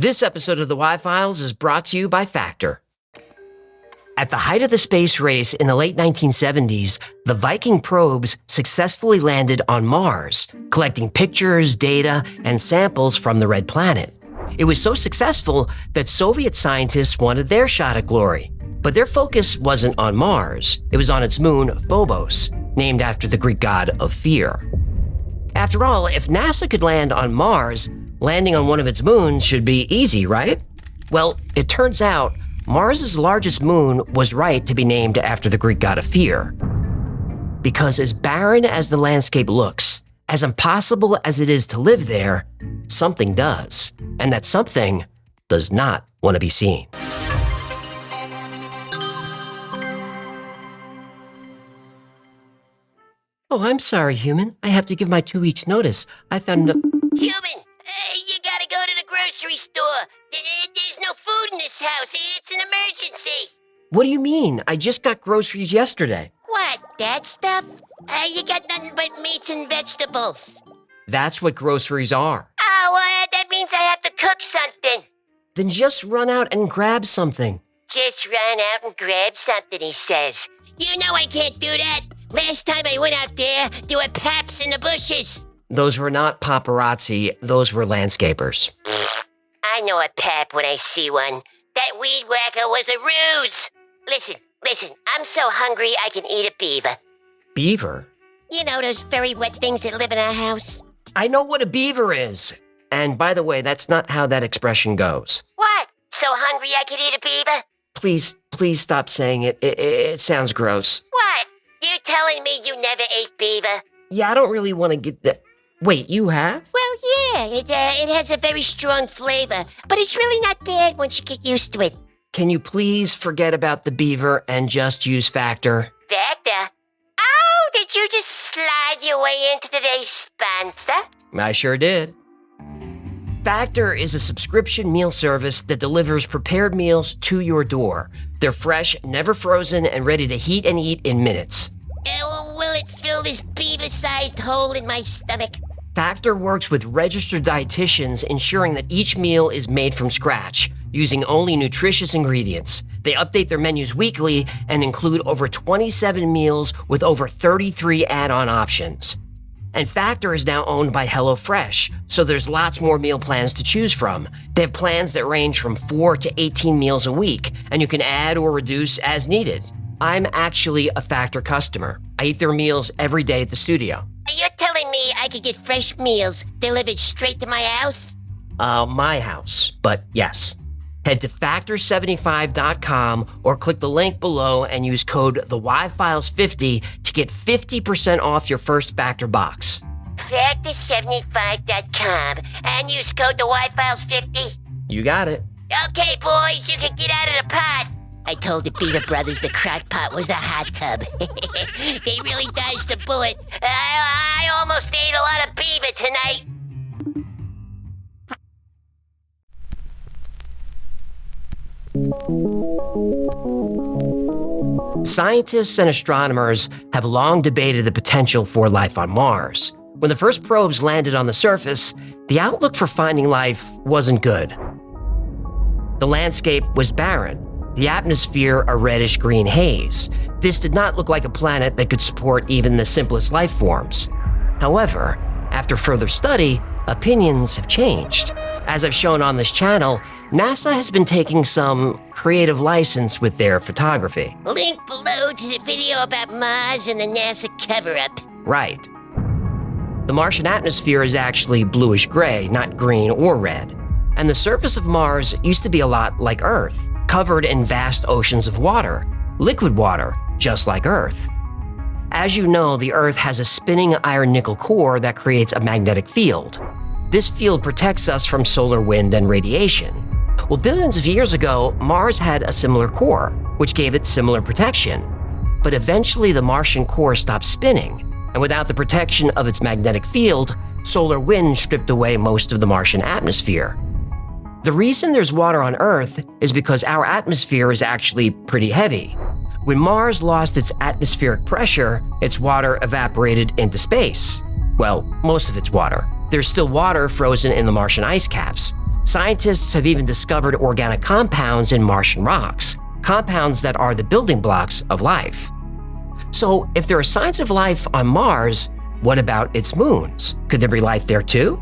This episode of the Y-Files is brought to you by Factor. At the height of the space race in the late 1970s, the Viking probes successfully landed on Mars, collecting pictures, data, and samples from the red planet. It was so successful that Soviet scientists wanted their shot at glory. But their focus wasn't on Mars. It was on its moon, Phobos, named after the Greek god of fear. After all, if NASA could land on Mars, landing on one of its moons should be easy, right? Well, it turns out Mars's largest moon was right to be named after the Greek god of fear. Because as barren as the landscape looks, as impossible as it is to live there, something does. And that something does not want to be seen. Oh, I'm sorry, human. I have to give my 2 weeks' notice. I found Human, you gotta go to the grocery store. There's no food in this house. It's an emergency. What do you mean? I just got groceries yesterday. What, that stuff? You got nothing but meats and vegetables. That's what groceries are. Oh, that means I have to cook something. Then just run out and grab something. Just run out and grab something, he says. You know I can't do that. Last time I went out there were paps in the bushes. Those were not paparazzi, those were landscapers. I know a pap when I see one. That weed whacker was a ruse. Listen, I'm so hungry I can eat a beaver. Beaver? You know those very wet things that live in our house? I know what a beaver is. And by the way, that's not how that expression goes. What? So hungry I could eat a beaver? Please stop saying it. It sounds gross. What? You telling me you never ate beaver? Yeah, I don't really want to get that. Wait, you have? Well, yeah, it has a very strong flavor, but it's really not bad once you get used to it. Can you please forget about the beaver and just use Factor? Factor? Oh, did you just slide your way into today's sponsor? I sure did. Factor is a subscription meal service that delivers prepared meals to your door. They're fresh, never frozen, and ready to heat and eat in minutes. Will it fill this beaver-sized hole in my stomach? Factor works with registered dietitians, ensuring that each meal is made from scratch, using only nutritious ingredients. They update their menus weekly and include over 27 meals with over 33 add-on options. And Factor is now owned by HelloFresh, so there's lots more meal plans to choose from. They have plans that range from 4 to 18 meals a week, and you can add or reduce as needed. I'm actually a Factor customer. I eat their meals every day at the studio. You're telling me I could get fresh meals delivered straight to my house? My house, but yes. Head to factor75.com or click the link below and use code TheYFiles50 to get 50% off your first Factor box. Factor75.com and use code TheYFiles50. You got it. Okay, boys, you can get out of the pot. I told the Beaver Brothers the crock pot was a hot tub. They really dodged the bullet. I almost ate a lot of beaver tonight. Scientists and astronomers have long debated the potential for life on Mars. When the first probes landed on the surface, the outlook for finding life wasn't good. The landscape was barren, the atmosphere a reddish-green haze. This did not look like a planet that could support even the simplest life forms. However, after further study, opinions have changed. As I've shown on this channel, NASA has been taking some creative license with their photography. Link below to the video about Mars and the NASA cover-up. Right. The Martian atmosphere is actually bluish-gray, not green or red. And the surface of Mars used to be a lot like Earth, covered in vast oceans of water, liquid water, just like Earth. As you know, the Earth has a spinning iron-nickel core that creates a magnetic field. This field protects us from solar wind and radiation. Well, billions of years ago, Mars had a similar core, which gave it similar protection. But eventually the Martian core stopped spinning, and without the protection of its magnetic field, solar wind stripped away most of the Martian atmosphere. The reason there's water on Earth is because our atmosphere is actually pretty heavy. When Mars lost its atmospheric pressure, its water evaporated into space. Well, most of its water. There's still water frozen in the Martian ice caps. Scientists have even discovered organic compounds in Martian rocks, compounds that are the building blocks of life. So, if there are signs of life on Mars, what about its moons? Could there be life there too?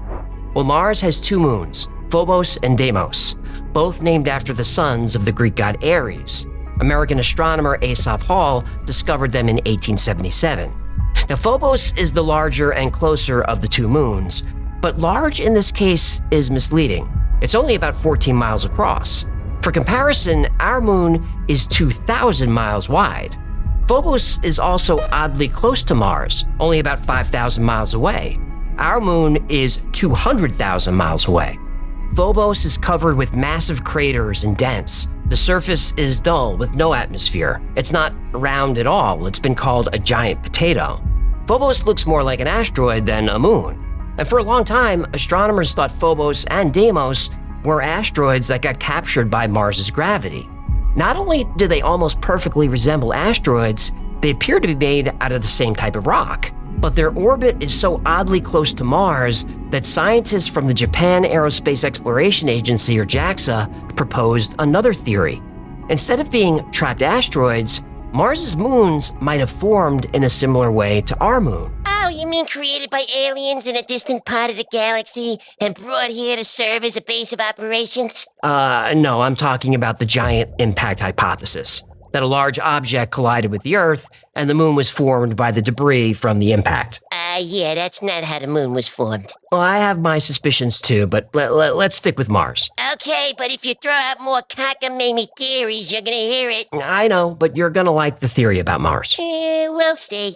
Well, Mars has two moons, Phobos and Deimos, both named after the sons of the Greek god Ares. American astronomer Asaph Hall discovered them in 1877. Now, Phobos is the larger and closer of the two moons, but large in this case is misleading. It's only about 14 miles across. For comparison, our moon is 2,000 miles wide. Phobos is also oddly close to Mars, only about 5,000 miles away. Our moon is 200,000 miles away. Phobos is covered with massive craters and dents. The surface is dull with no atmosphere. It's not round at all. It's been called a giant potato. Phobos looks more like an asteroid than a moon. And for a long time, astronomers thought Phobos and Deimos were asteroids that got captured by Mars's gravity. Not only do they almost perfectly resemble asteroids, they appear to be made out of the same type of rock. But their orbit is so oddly close to Mars that scientists from the Japan Aerospace Exploration Agency, or JAXA, proposed another theory. Instead of being trapped asteroids, Mars's moons might have formed in a similar way to our moon. Oh, you mean created by aliens in a distant part of the galaxy and brought here to serve as a base of operations? No, I'm talking about the giant impact hypothesis, that a large object collided with the Earth and the moon was formed by the debris from the impact. Yeah, that's not how the moon was formed. Well, I have my suspicions too, but let's stick with Mars. Okay, but if you throw out more cockamamie theories, you're gonna hear it. I know, but you're gonna like the theory about Mars. We'll see.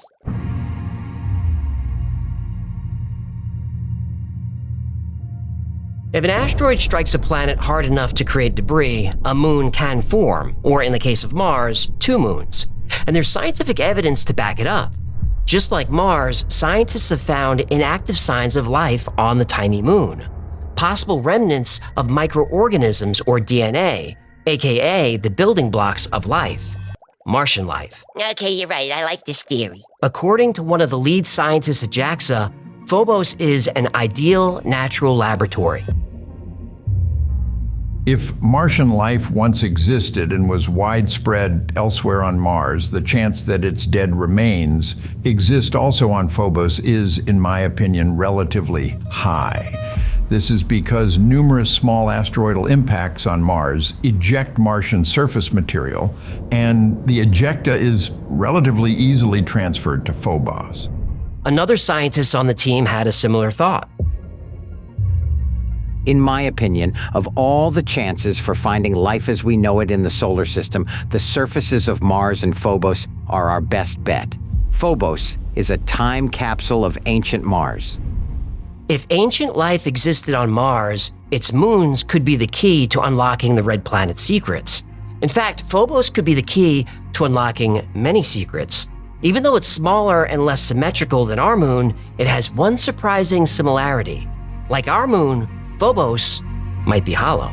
If an asteroid strikes a planet hard enough to create debris, a moon can form, or in the case of Mars, two moons. And there's scientific evidence to back it up. Just like Mars, scientists have found inactive signs of life on the tiny moon. Possible remnants of microorganisms or DNA, aka the building blocks of life. Martian life. Okay, you're right. I like this theory. According to one of the lead scientists at JAXA, Phobos is an ideal natural laboratory. If Martian life once existed and was widespread elsewhere on Mars, the chance that its dead remains exist also on Phobos is, in my opinion, relatively high. This is because numerous small asteroidal impacts on Mars eject Martian surface material, and the ejecta is relatively easily transferred to Phobos. Another scientist on the team had a similar thought. In my opinion, of all the chances for finding life as we know it in the solar system, the surfaces of Mars and Phobos are our best bet. Phobos is a time capsule of ancient Mars. If ancient life existed on Mars, its moons could be the key to unlocking the Red Planet's secrets. In fact, Phobos could be the key to unlocking many secrets. Even though it's smaller and less symmetrical than our moon, it has one surprising similarity. Like our moon, Phobos might be hollow.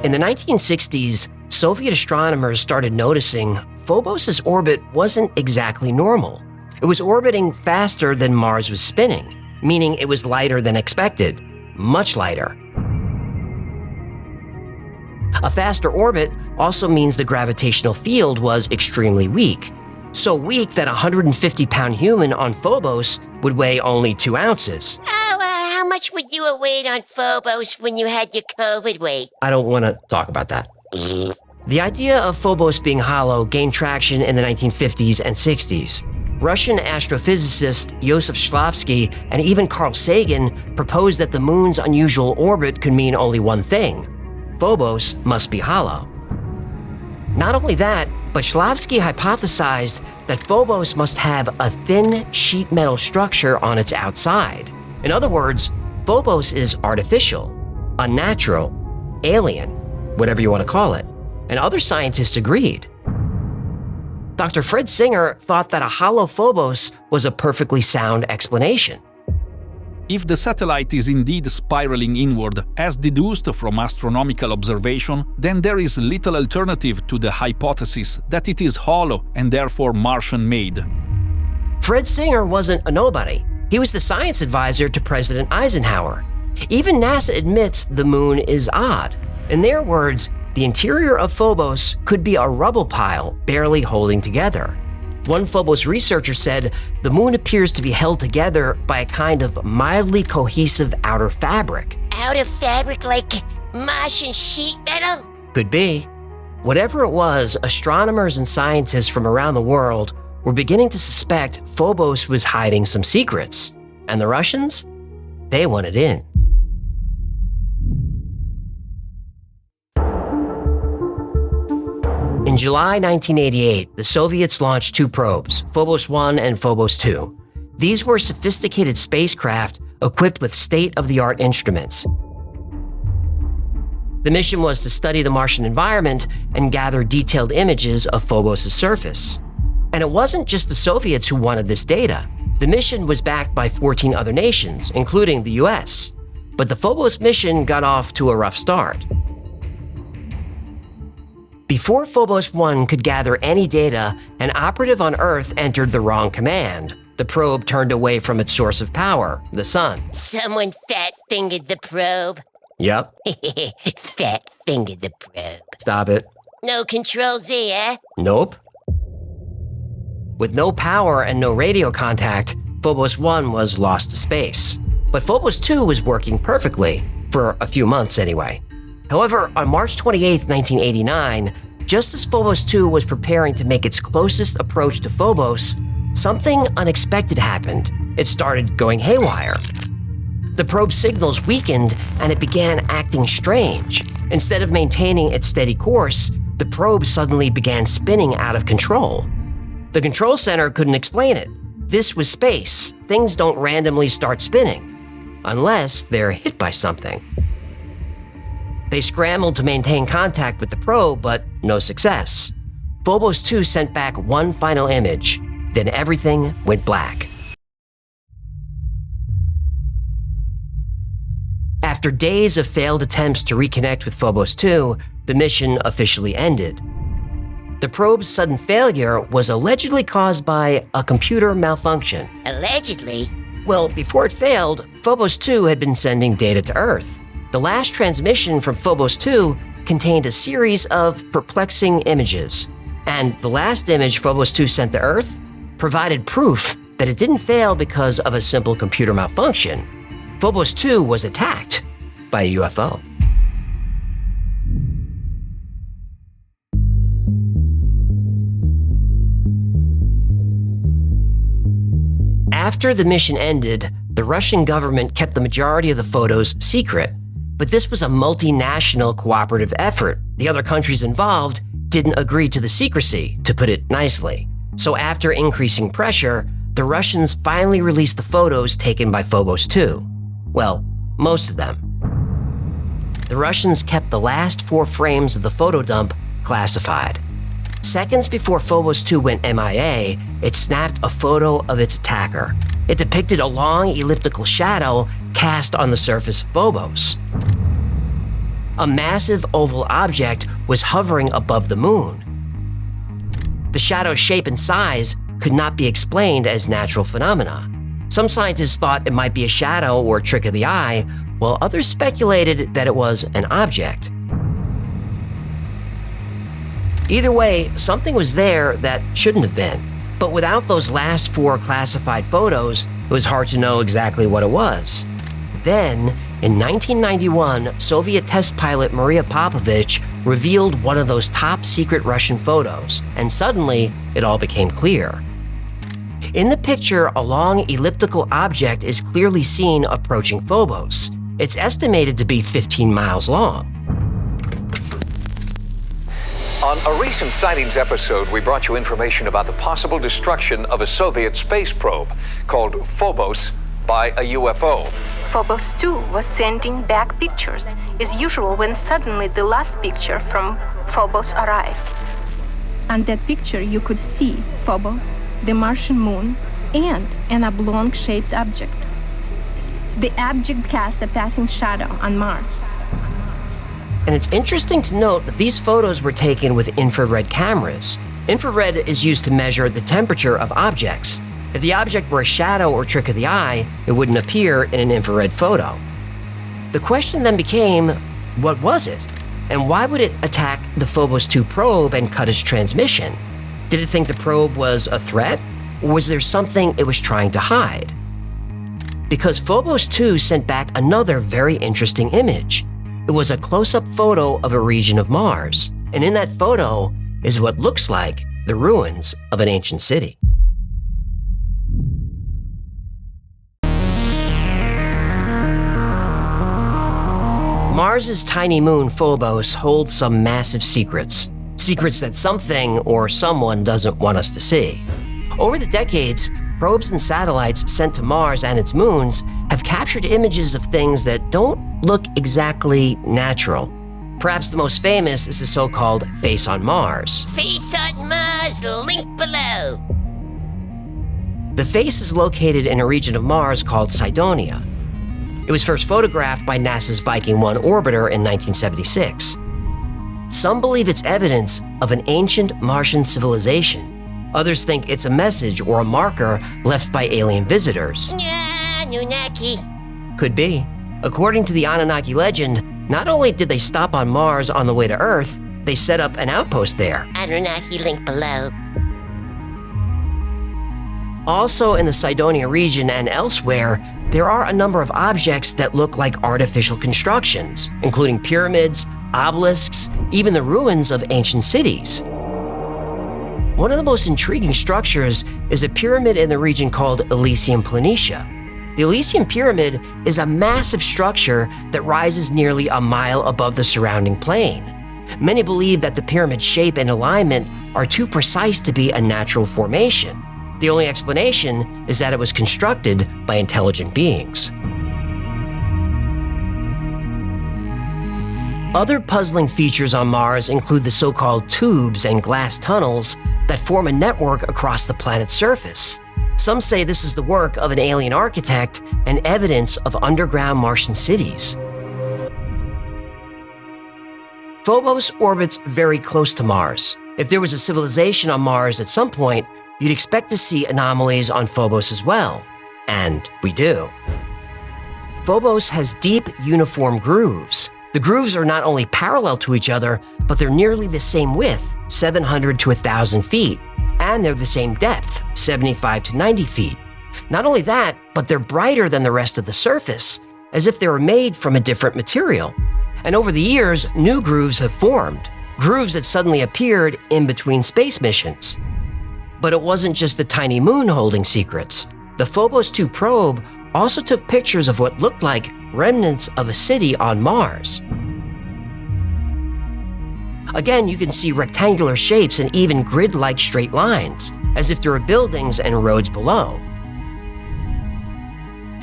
In the 1960s, Soviet astronomers started noticing Phobos' orbit wasn't exactly normal. It was orbiting faster than Mars was spinning, meaning it was lighter than expected, much lighter. A faster orbit also means the gravitational field was extremely weak. So weak that a 150-pound human on Phobos would weigh only 2 ounces. Oh, how much would you have weighed on Phobos when you had your COVID weight? I don't want to talk about that. The idea of Phobos being hollow gained traction in the 1950s and 60s. Russian astrophysicist Joseph Shklovsky and even Carl Sagan proposed that the moon's unusual orbit could mean only one thing: Phobos must be hollow. Not only that, but Shklovsky hypothesized that Phobos must have a thin sheet metal structure on its outside. In other words, Phobos is artificial, unnatural, alien, whatever you want to call it. And other scientists agreed. Dr. Fred Singer thought that a hollow Phobos was a perfectly sound explanation. If the satellite is indeed spiraling inward, as deduced from astronomical observation, then there is little alternative to the hypothesis that it is hollow and therefore Martian-made. Fred Singer wasn't a nobody. He was the science advisor to President Eisenhower. Even NASA admits the moon is odd. In their words, the interior of Phobos could be a rubble pile barely holding together. One Phobos researcher said the moon appears to be held together by a kind of mildly cohesive outer fabric. Outer fabric like Martian sheet metal? Could be. Whatever it was, astronomers and scientists from around the world were beginning to suspect Phobos was hiding some secrets. And the Russians? They wanted in. In July 1988, the Soviets launched two probes, Phobos 1 and Phobos 2. These were sophisticated spacecraft equipped with state-of-the-art instruments. The mission was to study the Martian environment and gather detailed images of Phobos' surface. And it wasn't just the Soviets who wanted this data. The mission was backed by 14 other nations, including the US. But the Phobos mission got off to a rough start. Before Phobos 1 could gather any data, an operative on Earth entered the wrong command. The probe turned away from its source of power, the sun. Someone fat-fingered the probe. Yep. Fat-fingered the probe. Stop it. No control Z, eh? Nope. With no power and no radio contact, Phobos 1 was lost to space. But Phobos 2 was working perfectly, for a few months anyway. However, on March 28, 1989, just as Phobos 2 was preparing to make its closest approach to Phobos, something unexpected happened. It started going haywire. The probe's signals weakened and it began acting strange. Instead of maintaining its steady course, the probe suddenly began spinning out of control. The control center couldn't explain it. This was space. Things don't randomly start spinning, unless they're hit by something. They scrambled to maintain contact with the probe, but no success. Phobos 2 sent back one final image, then everything went black. After days of failed attempts to reconnect with Phobos 2, the mission officially ended. The probe's sudden failure was allegedly caused by a computer malfunction. Allegedly? Well, before it failed, Phobos 2 had been sending data to Earth. The last transmission from Phobos 2 contained a series of perplexing images. And the last image Phobos 2 sent to Earth provided proof that it didn't fail because of a simple computer malfunction. Phobos 2 was attacked by a UFO. After the mission ended, the Russian government kept the majority of the photos secret. But this was a multinational cooperative effort. The other countries involved didn't agree to the secrecy, to put it nicely. So after increasing pressure, the Russians finally released the photos taken by Phobos 2. Well, most of them. The Russians kept the last 4 frames of the photo dump classified. Seconds before Phobos 2 went MIA, it snapped a photo of its attacker. It depicted a long elliptical shadow cast on the surface of Phobos. A massive oval object was hovering above the moon. The shadow's shape and size could not be explained as natural phenomena. Some scientists thought it might be a shadow or a trick of the eye, while others speculated that it was an object. Either way, something was there that shouldn't have been. But without those last 4 classified photos, it was hard to know exactly what it was. Then, in 1991, Soviet test pilot Maria Popovich revealed one of those top secret Russian photos, and suddenly it all became clear. In the picture, a long elliptical object is clearly seen approaching Phobos. It's estimated to be 15 miles long. On a recent sightings episode, we brought you information about the possible destruction of a Soviet space probe called Phobos by a UFO. Phobos 2 was sending back pictures, as usual when suddenly the last picture from Phobos arrived. On that picture you could see Phobos, the Martian moon, and an oblong-shaped object. The object cast a passing shadow on Mars. And it's interesting to note that these photos were taken with infrared cameras. Infrared is used to measure the temperature of objects. If the object were a shadow or trick of the eye, it wouldn't appear in an infrared photo. The question then became, what was it? And why would it attack the Phobos 2 probe and cut its transmission? Did it think the probe was a threat? Or was there something it was trying to hide? Because Phobos 2 sent back another very interesting image. It was a close-up photo of a region of Mars, and in that photo is what looks like the ruins of an ancient city. Mars's tiny moon Phobos holds some massive secrets. Secrets that something or someone doesn't want us to see. Over the decades, probes and satellites sent to Mars and its moons have captured images of things that don't look exactly natural. Perhaps the most famous is the so-called face on Mars. Face on Mars, link below. The face is located in a region of Mars called Cydonia. It was first photographed by NASA's Viking 1 orbiter in 1976. Some believe it's evidence of an ancient Martian civilization. Others think it's a message or a marker left by alien visitors. Anunnaki. Could be. According to the Anunnaki legend, not only did they stop on Mars on the way to Earth, they set up an outpost there. Anunnaki, link below. Also in the Cydonia region and elsewhere, there are a number of objects that look like artificial constructions, including pyramids, obelisks, even the ruins of ancient cities. One of the most intriguing structures is a pyramid in the region called Elysium Planitia. The Elysium Pyramid is a massive structure that rises nearly a mile above the surrounding plain. Many believe that the pyramid's shape and alignment are too precise to be a natural formation. The only explanation is that it was constructed by intelligent beings. Other puzzling features on Mars include the so-called tubes and glass tunnels that form a network across the planet's surface. Some say this is the work of an alien architect and evidence of underground Martian cities. Phobos orbits very close to Mars. If there was a civilization on Mars at some point, you'd expect to see anomalies on Phobos as well. And we do. Phobos has deep, uniform grooves. The grooves are not only parallel to each other, but they're nearly the same width, 700 to 1,000 feet, and they're the same depth, 75 to 90 feet. Not only that, but they're brighter than the rest of the surface, as if they were made from a different material. And over the years, new grooves have formed, grooves that suddenly appeared in between space missions. But it wasn't just the tiny moon holding secrets. The Phobos 2 probe also took pictures of what looked like remnants of a city on Mars. Again, you can see rectangular shapes and even grid-like straight lines, as if there are buildings and roads below.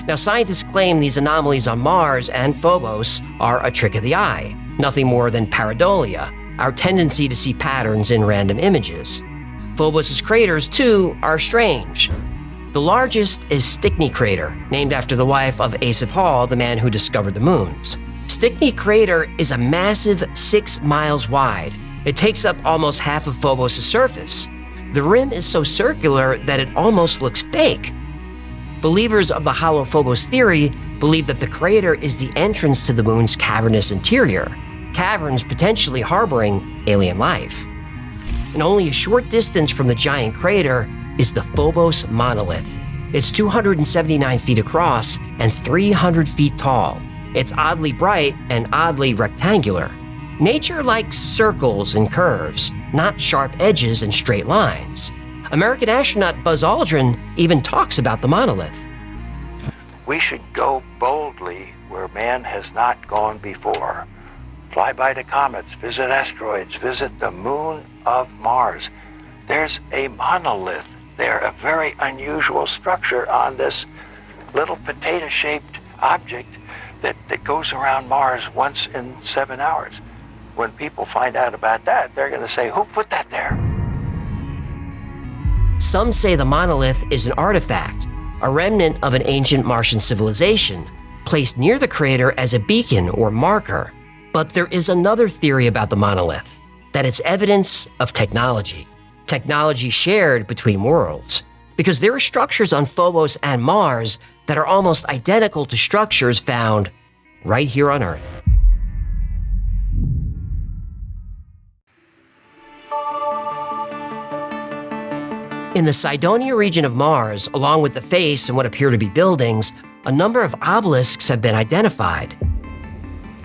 Now, scientists claim these anomalies on Mars and Phobos are a trick of the eye, nothing more than pareidolia, our tendency to see patterns in random images. Phobos' craters, too, are strange. The largest is Stickney Crater, named after the wife of Asaph Hall, the man who discovered the moons. Stickney Crater is a massive 6 miles wide. It takes up almost half of Phobos' surface. The rim is so circular that it almost looks fake. Believers of the hollow Phobos theory believe that the crater is the entrance to the moon's cavernous interior, caverns potentially harboring alien life. And only a short distance from the giant crater is the Phobos Monolith. It's 279 feet across and 300 feet tall. It's oddly bright and oddly rectangular. Nature likes circles and curves, not sharp edges and straight lines. American astronaut Buzz Aldrin even talks about the monolith. We should go boldly where man has not gone before. Fly by the comets, visit asteroids, visit the moon of Mars. There's a monolith there, a very unusual structure on this little potato-shaped object that goes around Mars once in 7 hours. When people find out about that, they're going to say, who put that there? Some say the monolith is an artifact, a remnant of an ancient Martian civilization, placed near the crater as a beacon or marker. But there is another theory about the monolith, that it's evidence of technology shared between worlds. because there are structures on Phobos and Mars that are almost identical to structures found right here on Earth. In the Cydonia region of Mars, along with the face and what appear to be buildings, a number of obelisks have been identified.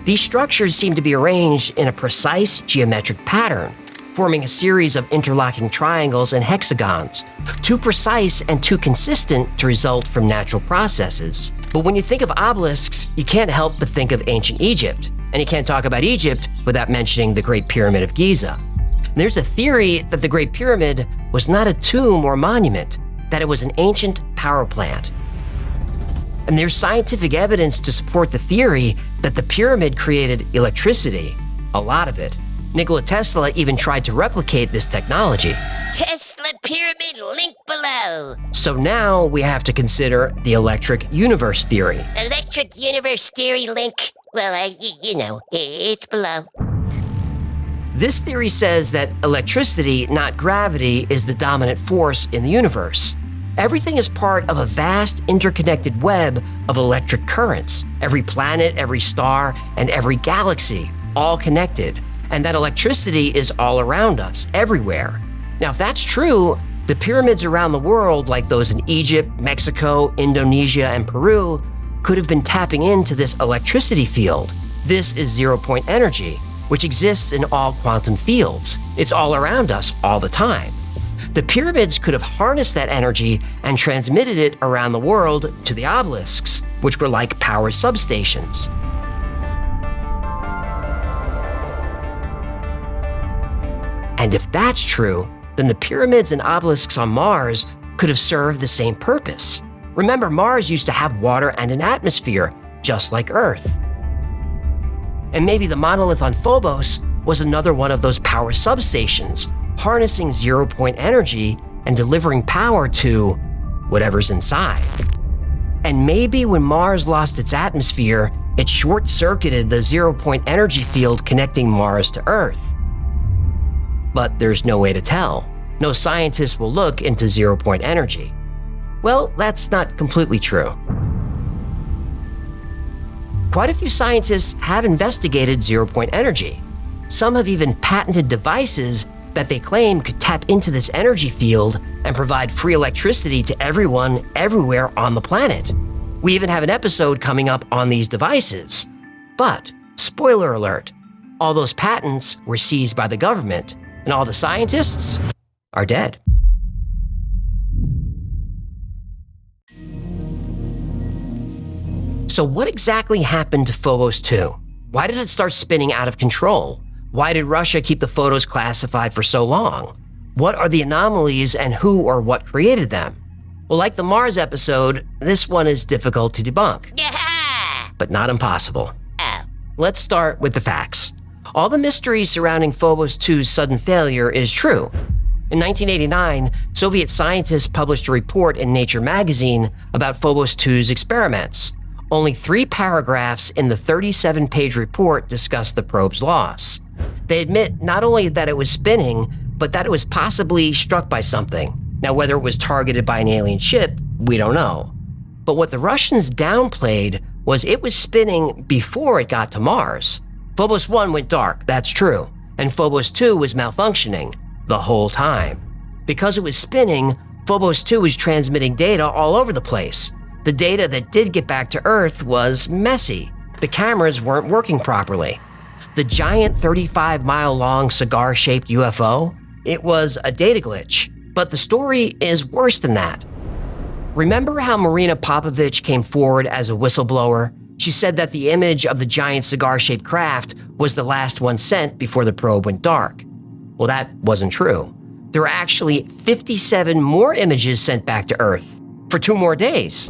These structures seem to be arranged in a precise geometric pattern, forming a series of interlocking triangles and hexagons, too precise and too consistent to result from natural processes. But when you think of obelisks, you can't help but think of ancient Egypt, and you can't talk about Egypt without mentioning the Great Pyramid of Giza. And there's a theory that the Great Pyramid was not a tomb or monument, that it was an ancient power plant. And there's scientific evidence to support the theory that the pyramid created electricity, a lot of it. Nikola Tesla even tried to replicate this technology. Tesla pyramid, link below. So now we have to consider the electric universe theory. Electric universe theory link. Well, it's below. This theory says that electricity, not gravity, is the dominant force in the universe. Everything is part of a vast interconnected web of electric currents. Every planet, every star, and every galaxy, all connected. And that electricity is all around us, everywhere. Now, if that's true, the pyramids around the world, like those in Egypt, Mexico, Indonesia, and Peru, could have been tapping into this electricity field. This is zero-point energy, which exists in all quantum fields. It's all around us all the time. The pyramids could have harnessed that energy and transmitted it around the world to the obelisks, which were like power substations. And if that's true, then the pyramids and obelisks on Mars could have served the same purpose. Remember, Mars used to have water and an atmosphere, just like Earth. And maybe the monolith on Phobos was another one of those power substations, harnessing zero-point energy and delivering power to whatever's inside. And maybe when Mars lost its atmosphere, it short-circuited the zero-point energy field connecting Mars to Earth. But there's no way to tell. No scientist will look into zero-point energy. Well, that's not completely true. Quite a few scientists have investigated zero-point energy. Some have even patented devices that they claim could tap into this energy field and provide free electricity to everyone, everywhere on the planet. We even have an episode coming up on these devices. But, spoiler alert, all those patents were seized by the government, and all the scientists are dead. So what exactly happened to Phobos 2? Why did it start spinning out of control? Why did Russia keep the photos classified for so long? What are the anomalies and who or what created them? Well, like the Mars episode, this one is difficult to debunk, but not impossible. Let's start with the facts. All the mystery surrounding Phobos 2's sudden failure is true. In 1989, Soviet scientists published a report in Nature magazine about Phobos 2's experiments. Only 3 paragraphs in the 37-page report discuss the probe's loss. They admit not only that it was spinning, but that it was possibly struck by something. Now, whether it was targeted by an alien ship, we don't know. But what the Russians downplayed was it was spinning before it got to Mars. Phobos 1 went dark, that's true, and Phobos 2 was malfunctioning the whole time. Because it was spinning, Phobos 2 was transmitting data all over the place. The data that did get back to Earth was messy. The cameras weren't working properly. The giant 35-mile-long cigar-shaped UFO, it was a data glitch. But the story is worse than that. Remember how Marina Popovich came forward as a whistleblower? She said that the image of the giant cigar-shaped craft was the last one sent before the probe went dark. Well, that wasn't true. There were actually 57 more images sent back to Earth for 2 more days.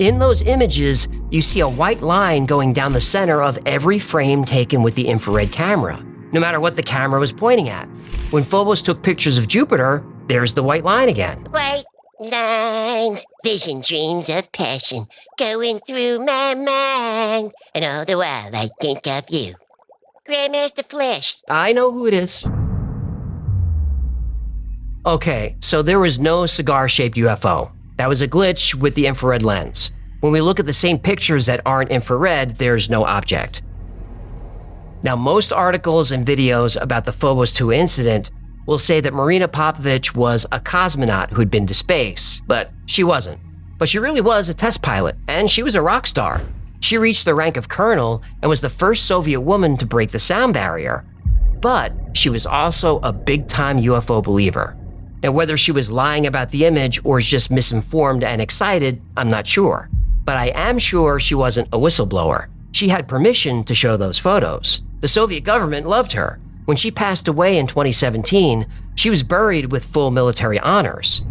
In those images, you see a white line going down the center of every frame taken with the infrared camera, no matter what the camera was pointing at. When Phobos took pictures of Jupiter, there's the white line again. White lines, vision, dreams of passion, going through my mind. And all the while I think of you. Grandmaster Flash. I know who it is. Okay, so there was no cigar-shaped UFO. That was a glitch with the infrared lens. When we look at the same pictures that aren't infrared, there's no object. Now, most articles and videos about the Phobos 2 incident will say that Marina Popovich was a cosmonaut who'd been to space, but she wasn't. But she really was a test pilot, and she was a rock star. She reached the rank of colonel and was the first Soviet woman to break the sound barrier. But she was also a big-time UFO believer. Now, whether she was lying about the image or is just misinformed and excited, I'm not sure. But I am sure she wasn't a whistleblower. She had permission to show those photos. The Soviet government loved her. When she passed away in 2017, she was buried with full military honors.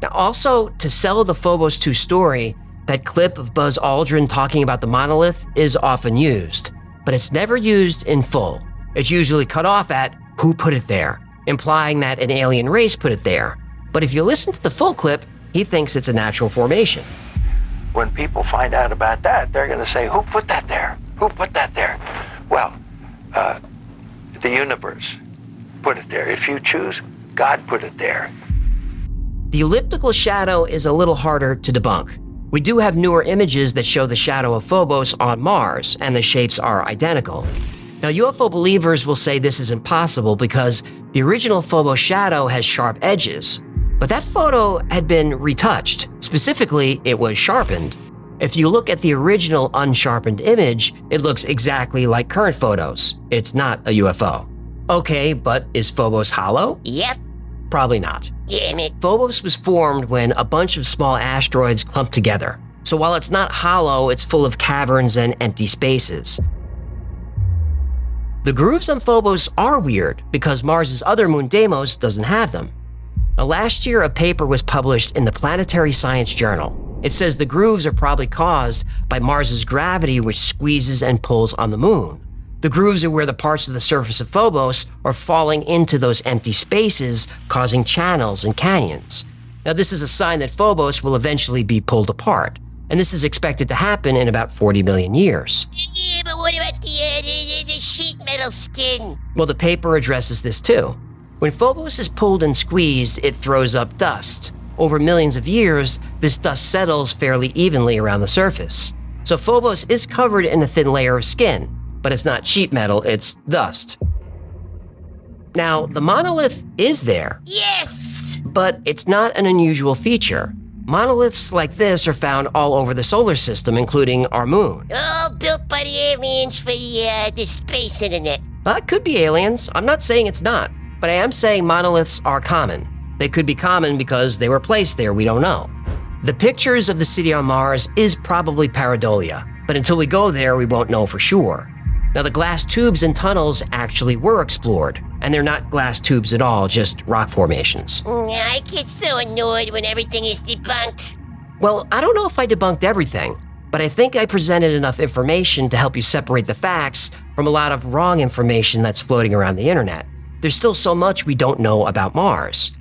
Now, also, to sell the Phobos 2 story, that clip of Buzz Aldrin talking about the monolith is often used, but it's never used in full. It's usually cut off at "who put it there," implying that an alien race put it there. But if you listen to the full clip, he thinks it's a natural formation. When people find out about that, they're going to say, who put that there? Who put that there? Well, the universe put it there. If you choose, God put it there. The elliptical shadow is a little harder to debunk. We do have newer images that show the shadow of Phobos on Mars, and the shapes are identical. Now, UFO believers will say this is impossible because the original Phobos shadow has sharp edges, but that photo had been retouched. Specifically, it was sharpened. If you look at the original unsharpened image, it looks exactly like current photos. It's not a UFO. Okay, but is Phobos hollow? Yep. Probably not. Damn it. Phobos was formed when a bunch of small asteroids clumped together. So while it's not hollow, it's full of caverns and empty spaces. The grooves on Phobos are weird because Mars's other moon Deimos doesn't have them. Now, last year, a paper was published in the Planetary Science Journal. It says the grooves are probably caused by Mars's gravity, which squeezes and pulls on the moon. The grooves are where the parts of the surface of Phobos are falling into those empty spaces, causing channels and canyons. Now, this is a sign that Phobos will eventually be pulled apart, and this is expected to happen in about 40 million years. Yeah, but what about the sheet metal skin? Well, the paper addresses this too. When Phobos is pulled and squeezed, it throws up dust. Over millions of years, this dust settles fairly evenly around the surface. So Phobos is covered in a thin layer of skin, but it's not sheet metal, it's dust. Now, the monolith is there. Yes! But it's not an unusual feature. Monoliths like this are found all over the solar system, including our moon. All built by the aliens for the space internet. That could be aliens. I'm not saying it's not, but I am saying monoliths are common. They could be common because they were placed there, we don't know. The pictures of the city on Mars is probably pareidolia, but until we go there, we won't know for sure. Now, the glass tubes and tunnels actually were explored, and they're not glass tubes at all, just rock formations. I get so annoyed when everything is debunked. Well, I don't know if I debunked everything, but I think I presented enough information to help you separate the facts from a lot of wrong information that's floating around the internet. There's still so much we don't know about Mars.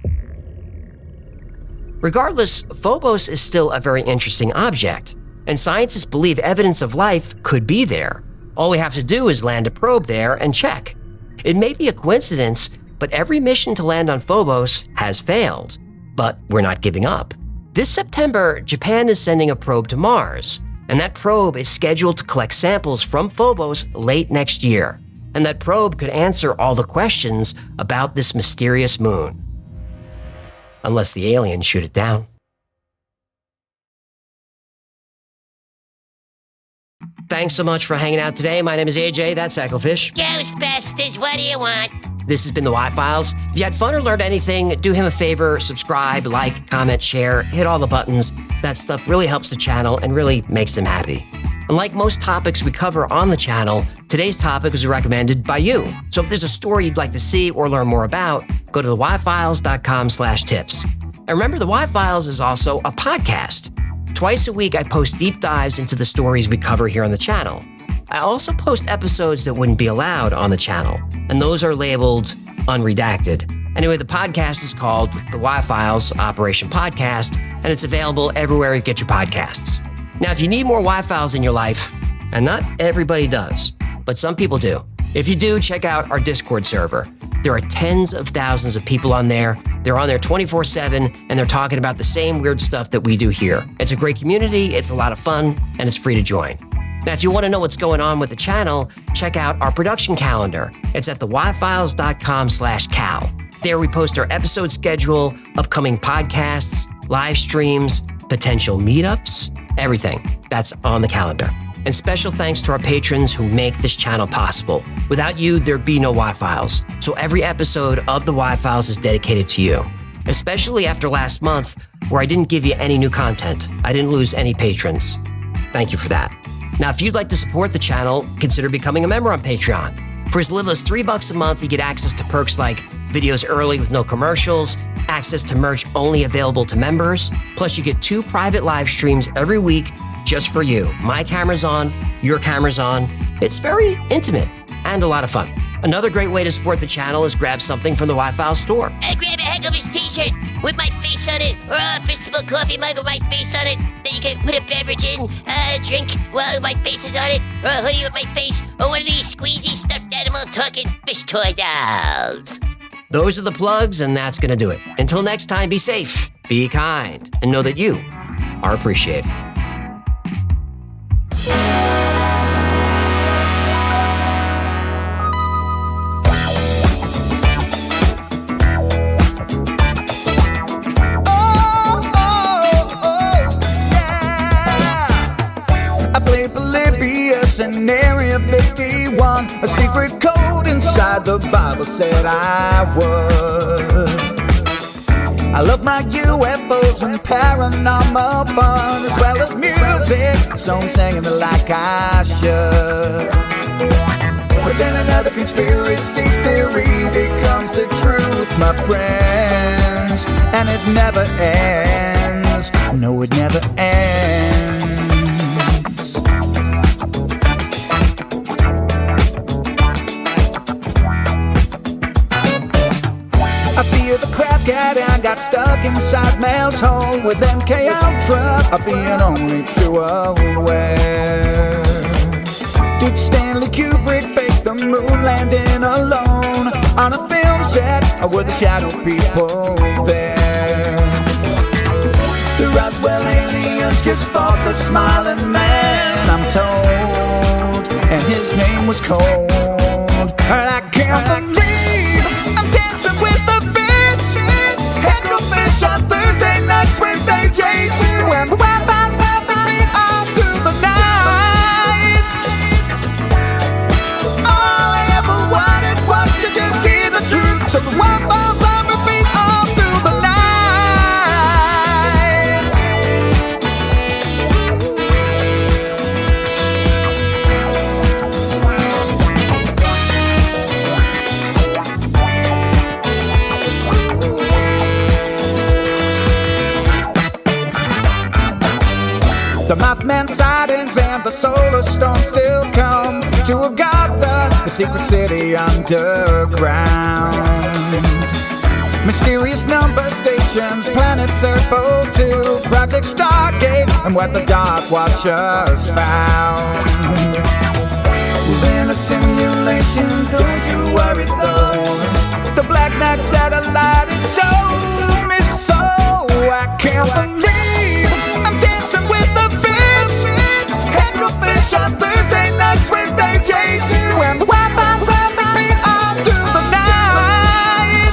Regardless, Phobos is still a very interesting object, and scientists believe evidence of life could be there. All we have to do is land a probe there and check. It may be a coincidence, but every mission to land on Phobos has failed. But we're not giving up. This September, Japan is sending a probe to Mars, and that probe is scheduled to collect samples from Phobos late next year. And that probe could answer all the questions about this mysterious moon. Unless the aliens shoot it down. Thanks so much for hanging out today. My name is AJ, that's Ecclefish. Ghostbusters, what do you want? This has been the Y-Files. If you had fun or learned anything, do him a favor, subscribe, like, comment, share, hit all the buttons. That stuff really helps the channel and really makes him happy. And like most topics we cover on the channel, today's topic was recommended by you. So if there's a story you'd like to see or learn more about, go to theyfiles.com/tips. And remember, the Y-Files is also a podcast. Twice a week, I post deep dives into the stories we cover here on the channel. I also post episodes that wouldn't be allowed on the channel, and those are labeled unredacted. Anyway, the podcast is called The Y-Files Operation Podcast, and it's available everywhere you get your podcasts. Now, if you need more Y-Files in your life, and not everybody does, but some people do, If you do, check out our Discord server. There are tens of thousands of people on there. They're on there 24/7, and they're talking about the same weird stuff that we do here. It's a great community, it's a lot of fun, and it's free to join. Now, if you want to know what's going on with the channel, check out our production calendar. It's at theyfiles.com/cal. There we post our episode schedule, upcoming podcasts, live streams, potential meetups, everything. That's on the calendar. And special thanks to our patrons who make this channel possible. Without you, there'd be no Y-Files. So every episode of the Y-Files is dedicated to you. Especially after last month, where I didn't give you any new content. I didn't lose any patrons. Thank you for that. Now, if you'd like to support the channel, consider becoming a member on Patreon. For as little as $3 a month, you get access to perks like videos early with no commercials, access to merch only available to members, plus you get 2 private live streams every week just for you. My camera's on, your camera's on. It's very intimate and a lot of fun. Another great way to support the channel is grab something from the Y-Files store. Grab a Heckleman's t-shirt with my face on it, or a festival coffee mug with my face on it that you can put a beverage in, drink while my face is on it, or a hoodie with my face, or one of these squeezy stuffed animal talking fish toy dolls. Those are the plugs, and that's going to do it. Until next time, be safe, be kind, and know that you are appreciated. In Area 51, a secret code inside the Bible said I would. I love my UFOs and paranormal fun, as well as music, so I'm singing it like I should. But then another conspiracy theory becomes the truth, my friends, and it never ends. No, it never ends. I feel the crap and got stuck inside Mel's hole with MK Ultra. I'm being only too aware. Did Stanley Kubrick fake the moon landing alone on a film set, or were the shadow people there? The Roswell aliens just fought the smiling man, I'm told, and his name was Cold. And I can't believe I'm dancing with the fish. Head no fish on Thursday nights, Wednesday J2, and the Wi-Fi's helping me all through the night. All I ever wanted was to just hear the truth, so the Wi-Fi's on repeat all through the night. The Mothman sightings and the solar storm still come to Agatha, the secret city underground. Mysterious number stations, planet Serpo 2, Project Stargate, and what the Dark Watchers found. We're in a simulation, don't you worry though. The Black Knight satellite, it told me so. I can't believe I'm dancing with the fish. Head no fish on Thursday nights, Wednesday J2, and the Wi-Fi's on repeat all through the night.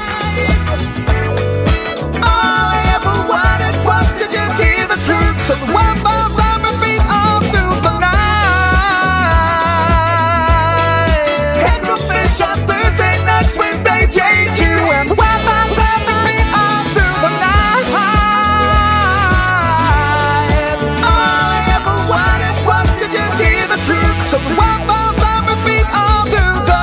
All I ever wanted was to just hear the truth, so the Wi-Fi's on repeat all through the night. Head no fish on Thursday nights, Wednesday J2, and the Wi-Fi's on repeat all through the night. So the Wi-Fi's on repeat all through the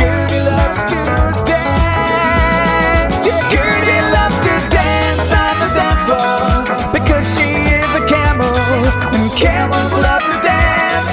Gertie loves to dance. Yeah, Gertie loves to dance on the dance floor because she is a camel, and camels love to dance.